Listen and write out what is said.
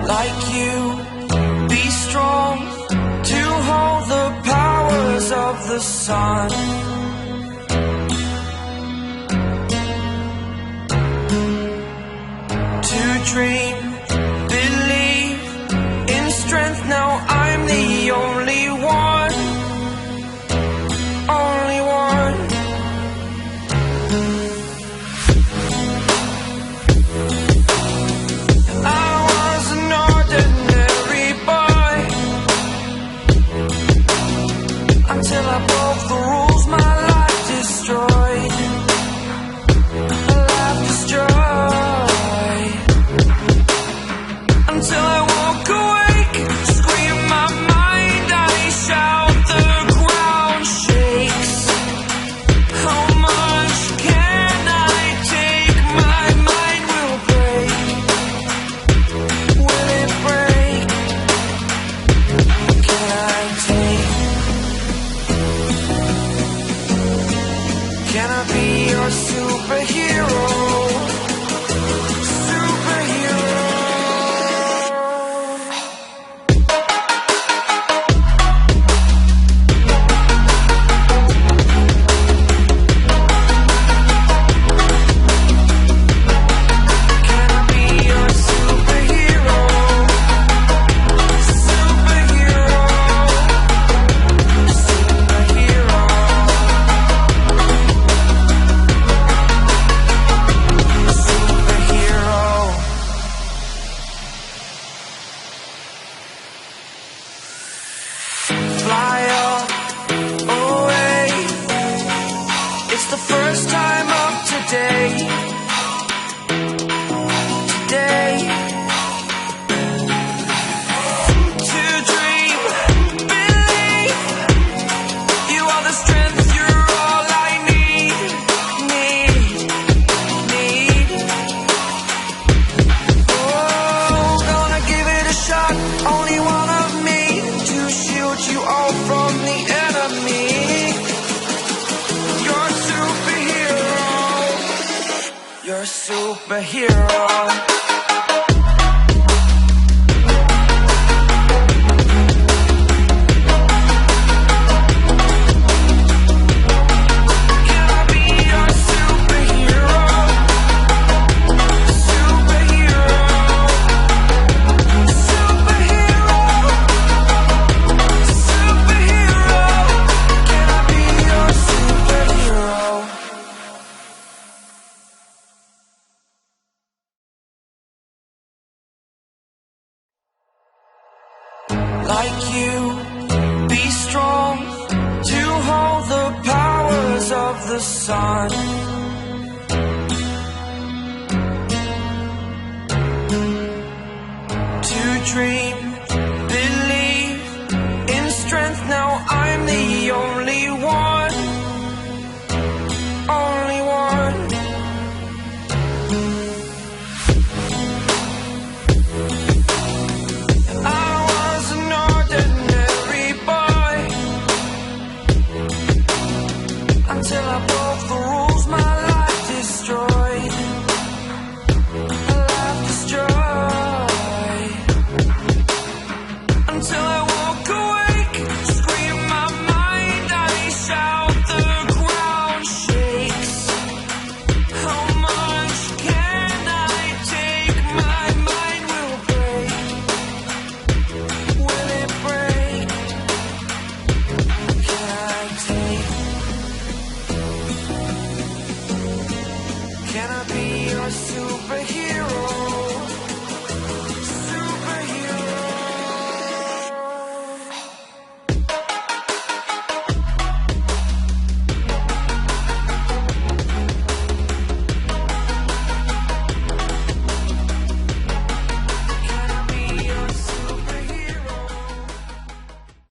like you, be strong to hold the powers of the sun. To dream, believe in strength. Now I'm the only one, only one. I was an ordinary boy until I broke the rules. My life destroyed, my life destroyed. Until I woke awake, scream my mind, I shout, the ground shakes. How much can I take? My mind will break. Will it break? Can I take? Can I be your superhero? Fly up, away. It's the first time of today. Today. To dream, believe. You are the strength, you're all I need. Oh, gonna give it a shot. Only one of me to shield you all from the enemy. You're a superhero. You're a superhero. Can I be your superhero? Superhero. Superhero. Superhero. Can I be your superhero? Like you, be strong to hold the powers of the sun. To dream, believe in strength. Now I'm the only one, only one. I was an ordinary boy until I broke